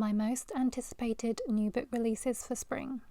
my most anticipated new book releases for spring.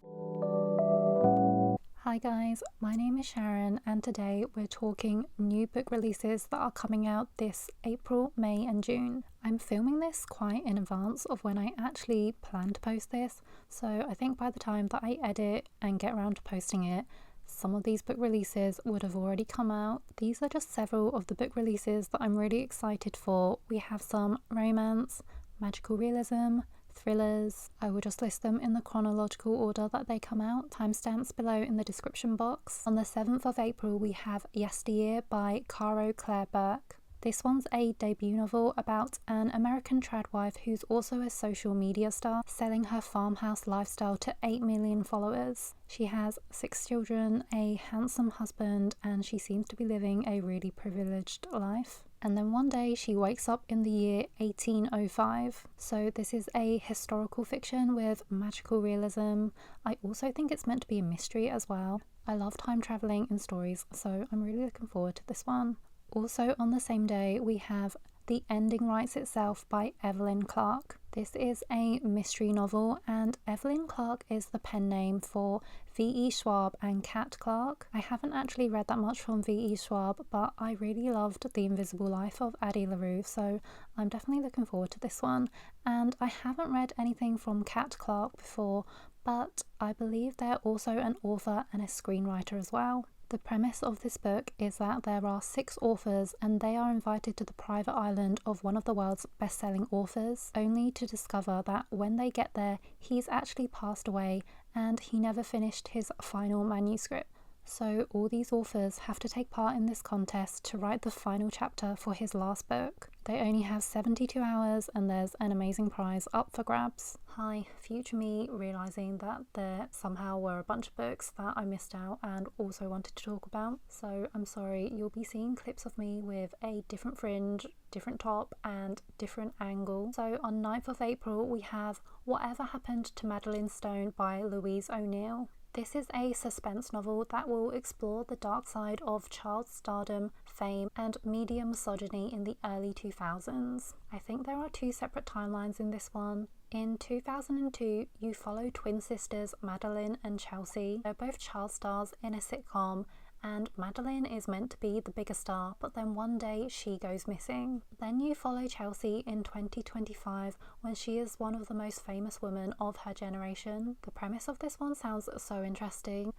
Hi guys, my name is Sharon and today we're talking new book releases that are coming out this April, May and June. I'm filming this quite in advance of when I actually plan to post this, so I think by the time that I edit and get around to posting it, some of these book releases would have already come out. These are just several of the book releases that I'm really excited for. We have some romance, magical realism, thrillers. I will just list them in the chronological order that they come out. Timestamps below in the description box. On the 7th of April we have Yesteryear by Caro Burke. This one's a debut novel about an American trad wife who's also a social media star, selling her farmhouse lifestyle to 8 million followers. She has 6 children, a handsome husband, and she seems to be living a really privileged life. And then one day she wakes up in the year 1805. So this is a historical fiction with magical realism. I also think it's meant to be a mystery as well. I love time traveling in stories, so I'm really looking forward to this one. Also on the same day we have The Ending Writes Itself by Evelyn Clarke. This is a mystery novel and Evelyn Clarke is the pen name for V.E. Schwab and Kat Clarke. I haven't actually read that much from V.E. Schwab, but I really loved The Invisible Life of Addie LaRue, so I'm definitely looking forward to this one. And I haven't read anything from Kat Clarke before, but I believe they're also an author and a screenwriter as well. The premise of this book is that there are 6 authors and they are invited to the private island of one of the world's best-selling authors, only to discover that when they get there, he's actually passed away and he never finished his final manuscript. So all these authors have to take part in this contest to write the final chapter for his last book. They only have 72 hours and there's an amazing prize up for grabs. Hi, future me realising that there somehow were a bunch of books that I missed out and also wanted to talk about. So I'm sorry, you'll be seeing clips of me with a different fringe, different top and different angle. So on 9th of April we have Whatever Happened to Madeline Stone by Louise O'Neill. This is a suspense novel that will explore the dark side of child stardom, fame, and media misogyny in the early 2000s. I think there are 2 separate timelines in this one. In 2002, you follow twin sisters Madeline and Chelsea. They're both child stars in a sitcom, and Madeline is meant to be the bigger star, but then one day she goes missing. Then you follow Chelsea in 2025 when she is one of the most famous women of her generation. The premise of this one sounds so interesting.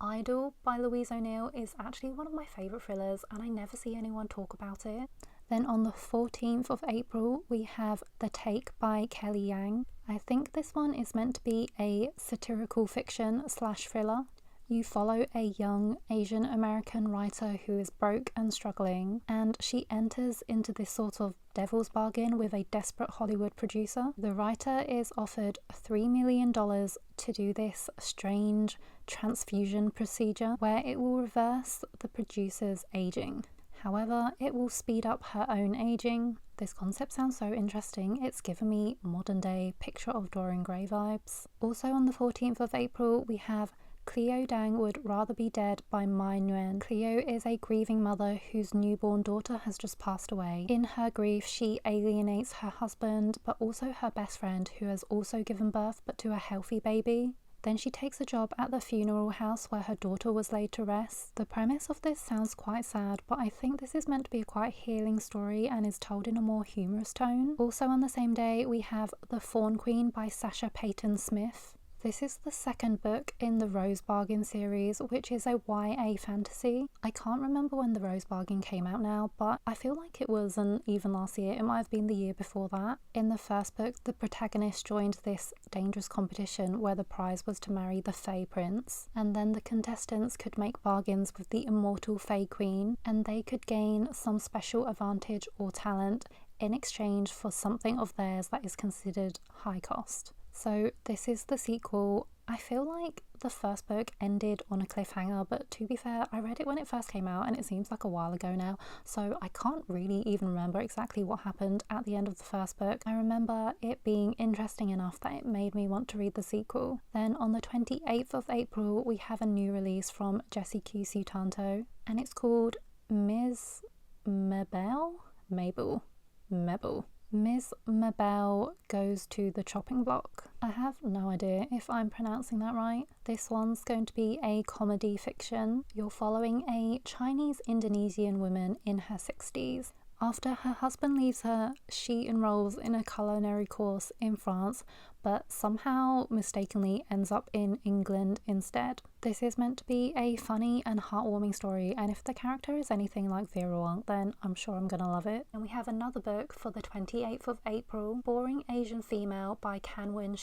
Idol by Louise O'Neill is actually one of my favourite thrillers and I never see anyone talk about it. Then on the 14th of April we have The Take by Kelly Yang. I think this one is meant to be a satirical fiction / thriller. You follow a young Asian American writer who is broke and struggling, and she enters into this sort of devil's bargain with a desperate Hollywood producer. The writer is offered $3 million to do this strange transfusion procedure where it will reverse the producer's aging. However, it will speed up her own aging. This concept sounds so interesting. It's given me modern day Picture of Dorian Gray vibes. Also on the 14th of April we have Cleo Dang Would Rather Be Dead by Nguyen. Cleo is a grieving mother whose newborn daughter has just passed away. In her grief, she alienates her husband, but also her best friend who has also given birth but to a healthy baby. Then she takes a job at the funeral house where her daughter was laid to rest. The premise of this sounds quite sad, but I think this is meant to be a quite healing story and is told in a more humorous tone. Also on the same day, we have The Thorn Queen by Sasha Peyton Smith. This is the 2nd book in the Rose Bargain series, which is a YA fantasy. I can't remember when the Rose Bargain came out now, but I feel like it wasn't even last year. It might have been the year before that. In the first book, the protagonist joined this dangerous competition where the prize was to marry the Fae Prince, and then the contestants could make bargains with the immortal Fae Queen, and they could gain some special advantage or talent in exchange for something of theirs that is considered high cost. So this is the sequel. I feel like the first book ended on a cliffhanger, but to be fair, I read it when it first came out and it seems like a while ago now, so I can't really even remember exactly what happened at the end of the first book. I remember it being interesting enough that it made me want to read the sequel. Then on the 28th of April, we have a new release from Jessie Q. Sutanto, and it's called Ms. Mebel? Mebel. Ms. Mebel Goes to the Chopping Block. I have no idea if I'm pronouncing that right. This one's going to be a comedy fiction. You're following a Chinese-Indonesian woman in her 60s. After her husband leaves her, she enrolls in a culinary course in France, but somehow mistakenly ends up in England instead. This is meant to be a funny and heartwarming story, and if the character is anything like Vera Wong, then I'm sure I'm gonna love it. And we have another book for the 28th of April, Boring Asian Female by Canwen.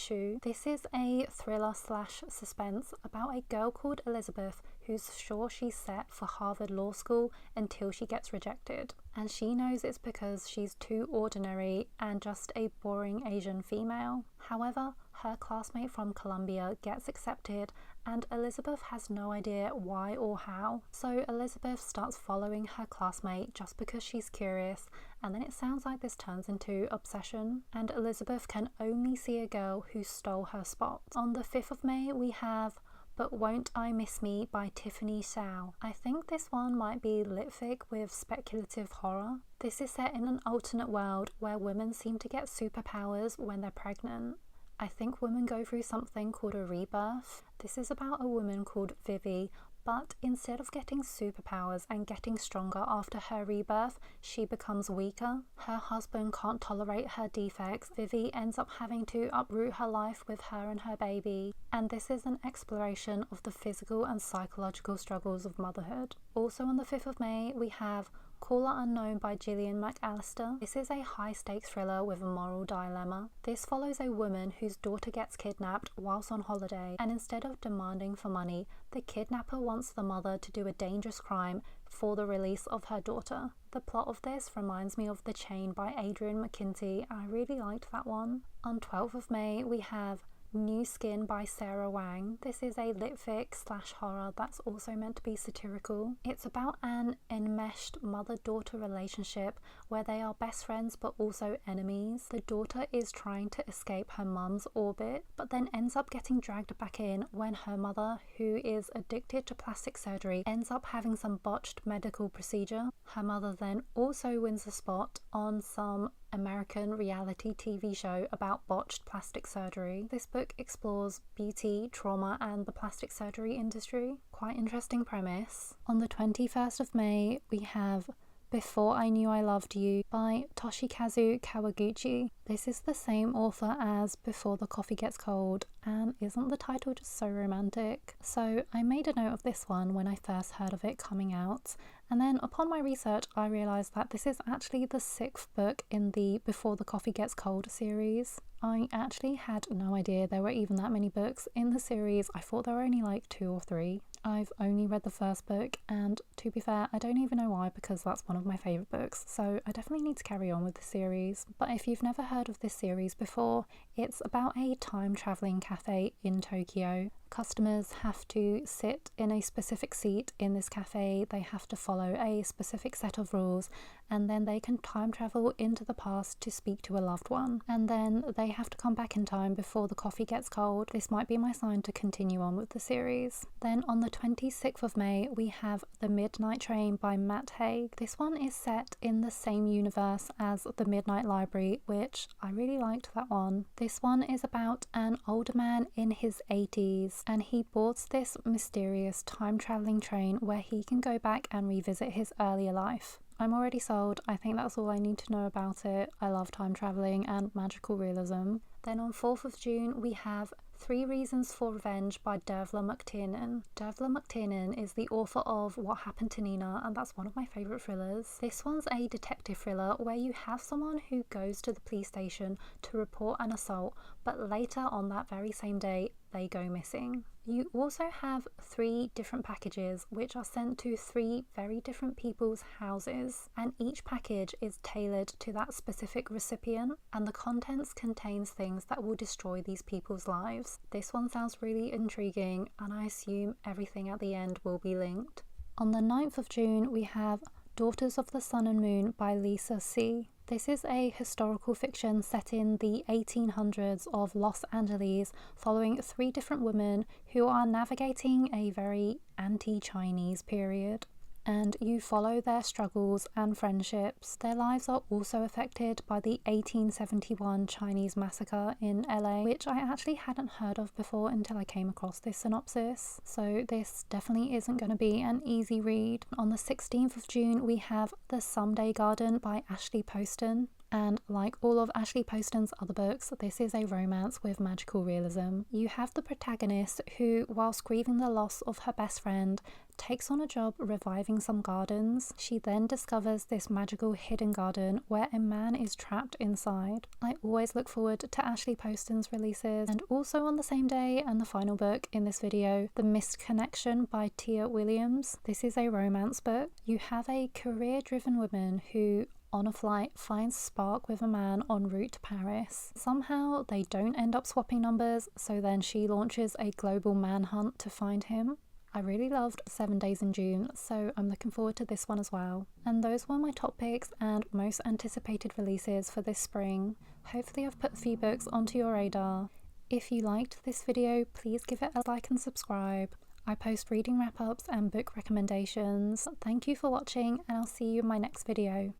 This is a thriller/suspense about a girl called Elizabeth who's sure she's set for Harvard Law School until she gets rejected. And she knows it's because she's too ordinary and just a boring Asian female. However, her classmate from Columbia gets accepted and Elizabeth has no idea why or how. So Elizabeth starts following her classmate just because she's curious, and then it sounds like this turns into obsession, and Elizabeth can only see a girl who stole her spot. On the 5th of May we have But Won't I Miss Me by Tiffany Tsao. I think this one might be litfic with speculative horror. This is set in an alternate world where women seem to get superpowers when they're pregnant. I think women go through something called a rebirth. This is about a woman called Vivi, but instead of getting superpowers and getting stronger after her rebirth, she becomes weaker. Her husband can't tolerate her defects. Vivi ends up having to uproot her life with her and her baby, and this is an exploration of the physical and psychological struggles of motherhood. Also on the 5th of May we have Caller Unknown by Gillian McAllister. This is a high-stakes thriller with a moral dilemma. This follows a woman whose daughter gets kidnapped whilst on holiday, and instead of demanding for money, the kidnapper wants the mother to do a dangerous crime for the release of her daughter. The plot of this reminds me of The Chain by Adrian McKinty. I really liked that one. On 12th of May we have New Skin by Sarah Wang. This is a litfic/horror that's also meant to be satirical. It's about an enmeshed mother-daughter relationship where they are best friends but also enemies. The daughter is trying to escape her mum's orbit, but then ends up getting dragged back in when her mother, who is addicted to plastic surgery, ends up having some botched medical procedure. Her mother then also wins a spot on some American reality TV show about botched plastic surgery. This book explores beauty, trauma and the plastic surgery industry. Quite interesting premise. On the 21st of May we have Before I Knew I Loved You by Toshikazu Kawaguchi. This is the same author as Before the Coffee Gets Cold, and isn't the title just so romantic? So I made a note of this one when I first heard of it coming out, and then upon my research I realised that this is actually the 6th book in the Before the Coffee Gets Cold series. I actually had no idea there were even that many books in the series. I thought there were only like 2 or 3. I've only read the first book, and to be fair, I don't even know why, because that's one of my favourite books, so I definitely need to carry on with the series. But if you've never heard of this series before, it's about a time-travelling cafe in Tokyo. Customers have to sit in a specific seat in this cafe, they have to follow a specific set of rules, and then they can time travel into the past to speak to a loved one. And then they have to come back in time before the coffee gets cold. This might be my sign to continue on with the series. Then on the 26th of May we have The Midnight Train by Matt Haig. This one is set in the same universe as The Midnight Library, which I really liked that one. This one is about an older man in his 80s, and he boards this mysterious time-travelling train where he can go back and revisit his earlier life. I'm already sold. I think that's all I need to know about it. I love time travelling and magical realism. Then on 4th of June we have 3 Reasons for Revenge by Dervla McTiernan. Dervla McTiernan is the author of What Happened to Nina, and that's one of my favourite thrillers. This one's a detective thriller where you have someone who goes to the police station to report an assault, but later on that very same day they go missing. You also have 3 different packages which are sent to 3 very different people's houses, and each package is tailored to that specific recipient, and the contents contains things that will destroy these people's lives. This one sounds really intriguing, and I assume everything at the end will be linked. On the 9th of June we have Daughters of the Sun and Moon by Lisa C. This is a historical fiction set in the 1800s of Los Angeles, following 3 different women who are navigating a very anti-Chinese period. and you follow their struggles and friendships. Their lives are also affected by the 1871 Chinese massacre in LA, which I actually hadn't heard of before until I came across this synopsis. So this definitely isn't going to be an easy read. On the 16th of June, we have The Someday Garden by Ashley Poston. And like all of Ashley Poston's other books, this is a romance with magical realism. You have the protagonist who, whilst grieving the loss of her best friend, takes on a job reviving some gardens. She then discovers this magical hidden garden where a man is trapped inside. I always look forward to Ashley Poston's releases, and also on the same day, and the final book in this video, The Missed Connection by Tia Williams. This is a romance book. You have a career-driven woman who on a flight finds spark with a man en route to Paris. Somehow they don't end up swapping numbers, so then she launches a global manhunt to find him. I really loved 7 Days in June, so I'm looking forward to this one as well. And those were my top picks and most anticipated releases for this spring. Hopefully I've put a few books onto your radar. If you liked this video, please give it a like and subscribe. I post reading wrap-ups and book recommendations. Thank you for watching, and I'll see you in my next video.